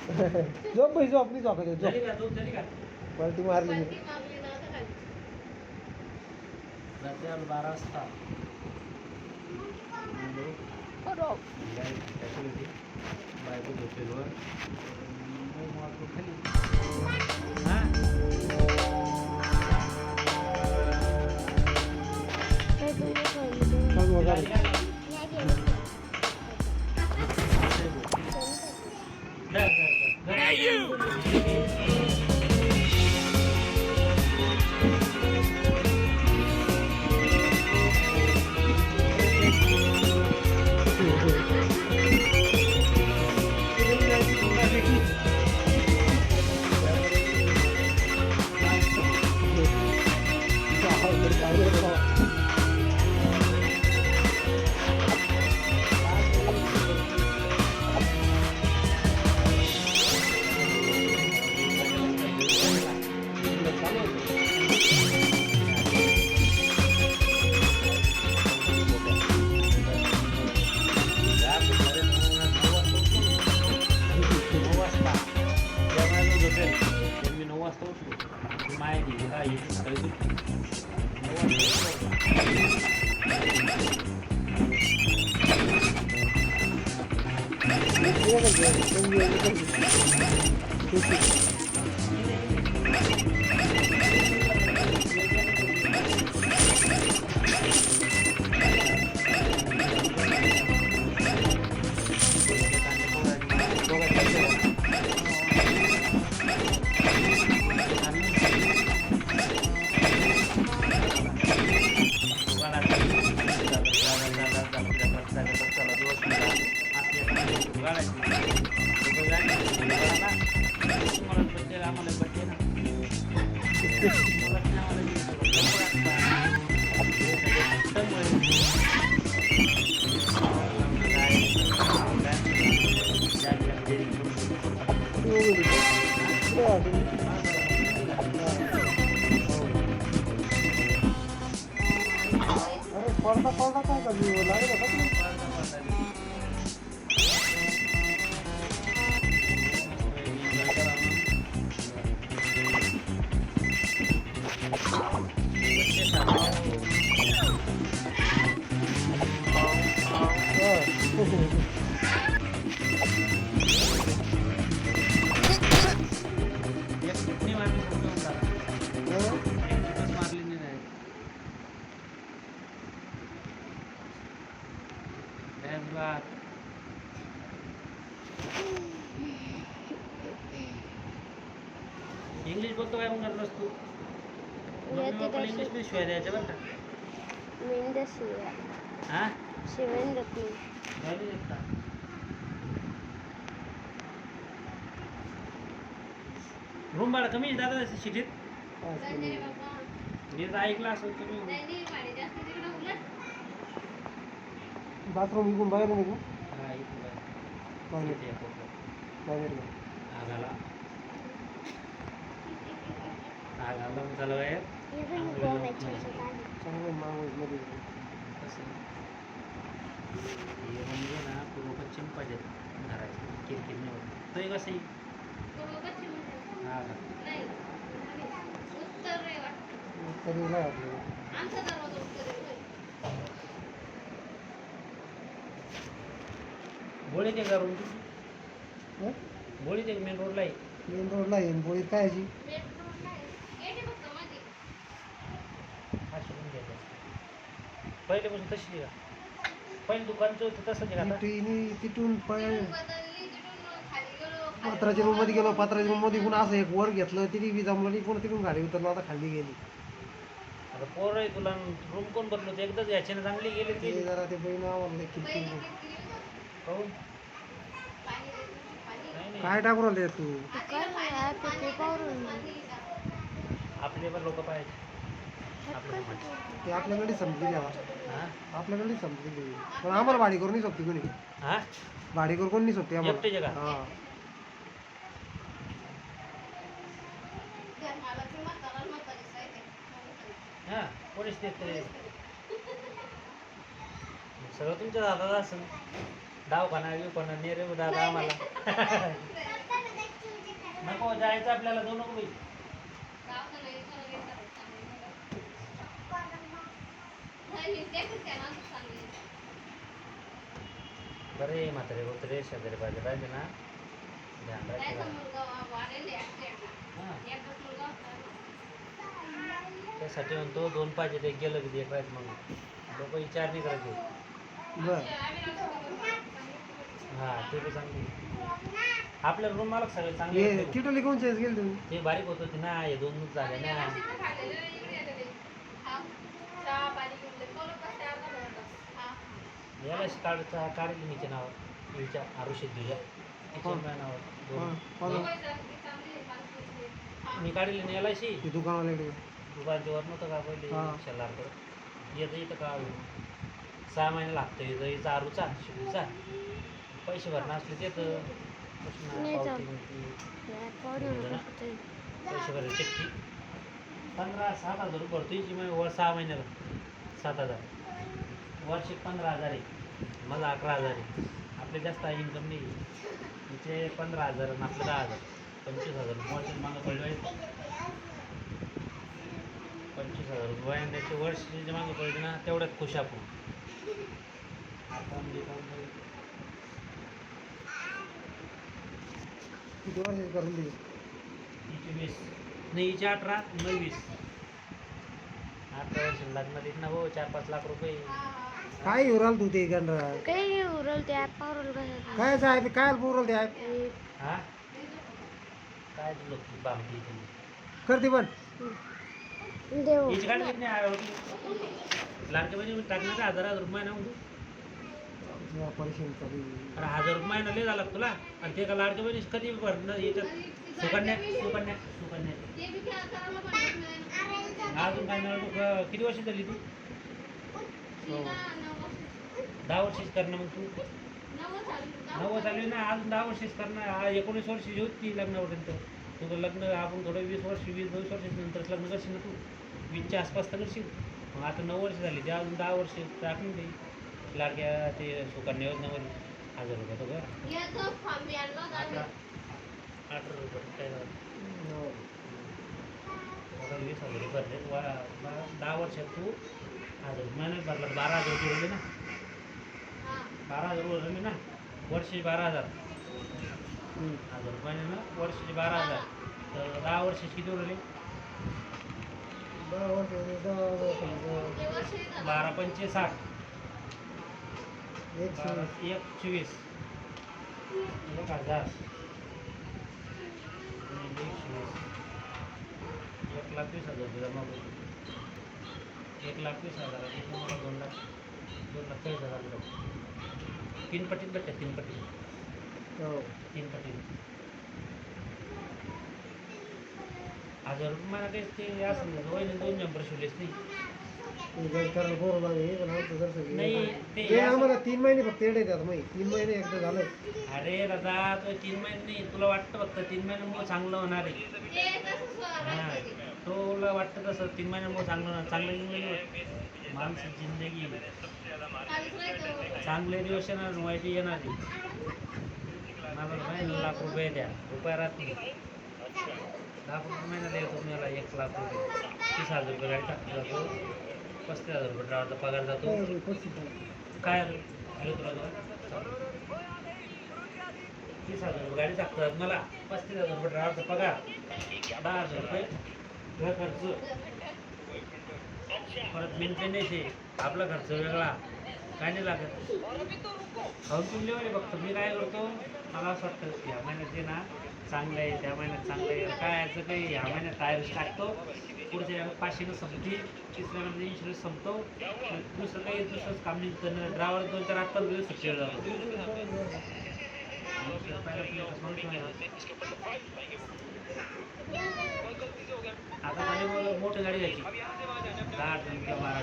झोप भाई झोप नाही झोपायचं झोप पलटी मारली मी. रात्री 12 वाजता बायको झोपेलवर खाली मग वगैरे मी 9 वाजता उठलो माहिती पडता काय करली लागेल इंग्लिश बोलतो काय मग करतोस तू इंग्लिश में शिवाय द्यायच्या बरं का हां रूम भाडं कमी आहे दादा सिटीत मी तर ऐकलं असं तुम्ही बाथरूम इकडून बाहेर निघू हां इथून बाहेर बाहेर आगाला झालं आहे चांगलं मागमध्ये म्हणजे ना पूर्व पश्चिम पाहिजे घराची किरकिर नाही होत तो कसं हां उत्तरेला आहे आपल्याला बोळीत आहे का रूम बोळीत आहे मेन रोडला आहे मेन रोडला आहे बोळीत काय याची पहिल्यापासून तशी का पहिले दुकानचं होतं तसंच आहे का तिथून पत्राच्या रूम मध्ये गेलो पत्राच्या रूम मध्ये पुन्हा असं एक वर घेतलं तिथे बी जमलं नाही पुन्हा तिथून गाडी उतरलो आता खाली गेली आता पोर आहे तुला रूम कोण बदल होतं एकदाच याच्याने चांगली गेली ते जरा ते बहीण आवडले किरकिर काहून काय टाकून आले तू आपले पण लोक पाहिजे ते आपल्याकडे समजली हां आपल्याकडे समजली पण आम्हाला भाडी करून नाही सोपती कोणी हां भाडी करून कोण नाही सोपती एकटे आम्हाला जगा हां हां कोणीच देत नाही सगळं तुमच्या दादा असेल दवाखाना बिवखाना ने रे दादा आम्हाला नको जायचं आपल्याला, जाऊ नको बाई. बरे म्हातारे वगैरे शेजारी पाहिजे राहिले ना, ध्यान राखीला. हां त्यासाठी म्हणतो 2 पाहिजे, एक गेलं की एक राहत. मग लोक विचार नाही करायचे. बर हां ते बी चांगली. आपल्या रूम मालक सगळे चांगले हे आहेत. टिटोली कोणचे गेले तुम्ही? ते बारीक होत होते ना, हे 2 झाले ना. याला काढली मीच्या नावावर, हिच्या आरुषी तुझ्या तिच्या नावावर हा, दोन. मी काढली नाही याला शी ते दुकानवाल्याकडे दुकानच्या वर नव्हतं का पहिले हा. शेलारकडं येतं इथं का 6 महिने लागतं इथं हिचा आरूचा शिकूचा. पैसे भरणं असले ते तर पैसे भरायला चिठ्ठी 15-7 हजार रुपये भरतो हिची. मग 6 महिन्याला 7,000, वर्षिक 15,000 आहे. मला 11,000 आहे. आपले जास्त इन्कम नाही. तिचे 15,000 आणि आपले 10,000, 25,000 रुपये मागं पडले. 25,000 रुपये महिन्याचे वर्षाचे मागं पडले ना, तेवढ्यात खुश आपण. किती वर्षाची करून दिली? हिची 20 नाही, हिची 18, 19, 18 वर्ष लग्नात येत ना हो. 4-5 लाख रुपये. काय उराल तू ते गंडा? काही उरल ते ॲप पावरल कसं काय साहेब काय पुरल ते हा काय तुला बामटी तुम्ही करते पण देऊ हिची काढली नाही लाडके म्हणजे टाकणार का 1,000 रुपये ना म्हणतो. पैसे अरे 1,000 रुपये महिना लय झाला तुला. आणि ते का लाडके म्हणजे कधी भरणं याच्यात सुकन्या सुकन्या सुकन्या अजून काय मिळालं? किती वर्ष झाली तू? 10 वर्षीच करणं. मग तू 9 झाली ना, अजून 10 वर्षीच करणं. 19 वर्षाची होती लग्नापर्यंत. तुझं लग्न आपण थोडं 20 वर्ष 20-22 वर्ष नंतर लग्न करशील ना तू. 20च्या आसपास तर करशील. मग आता 9 वर्ष झाली, ते अजून 10 वर्ष टाकून दे लाडक्या ते सुकन्या योजनेमध्ये 1,000 रुपये तो कर. 18 रुपये काय झालं? 20,000 रुपये भरले. 10 वर्षात तू 1,000 महिन्यात भरला 12,000 रुपये उरले ना. 12,000 उरले ना, वर्षी 12,000. 1,000 रुपये ना वर्षाचे 12,000. तर 10 वर्षाचे किती उरले? 12-5 60. 1,24. 1,000. 1,20,000 रुपये जमा होईल. 1,20,000 तुम्हाला 2,40,000 रुपये. 3 पटीत भेटते. 3 पटीत. 3 पटीत 1,000 रुपये मला काही ते असं वहिनी 2 जंपर शिवलेच नाही. नाही ते आम्हाला 3 महिने फक्त येडे येतात. मग 3 महिने एकदा झालं. अरे दादा तो 3 महिने नाही, तुला वाटतं फक्त 3 महिन्यामुळे चांगलं होणार आहे. हां तुला वाटतं तसं 3 महिन्यामुळे चांगलं इंग्लिश माणसं जिंदगी चांगले दिवस येणार, वाईट येणार नाही. मला नाही लाख रुपये द्या, रुपया राहत नाही. लाख रुपये महिन्याला येतो तुम्हाला 1 लाख रुपये. 30,000 रुपये गाडी टाकली जातो. 35,000 रुपये ड्रायव्हरचा पगार जातो. काय आलं तुला 30,000 रुपये गाडी टाकतात मला. 35,000 रुपये ड्रायव्हरचा पगार. 10,000 रुपये घर खर्च. परत मेंटेनन्स आपला खर्च वेगळा. काय नाही लागत. खाऊन पिऊन लेवले फक्त. मी काय करतो, मला असं वाटतं ह्या महिन्यात जे ना चांगलं आहे, त्या महिन्यात चांगलं आहे. काय याचं काही ह्या महिन्यात टायर्स टाकतो, पुढच्या 500 संपती, तिसऱ्या महिन्यात इन्शुरन्स संपतो. दुसरं काही दुसरंच काम निघतं. ड्रायव्हर 2-4 आत्ताच दिवस सुट्टीवर जातो. आता माझी मोठी गाडी घ्यायची 10 किंवा 12.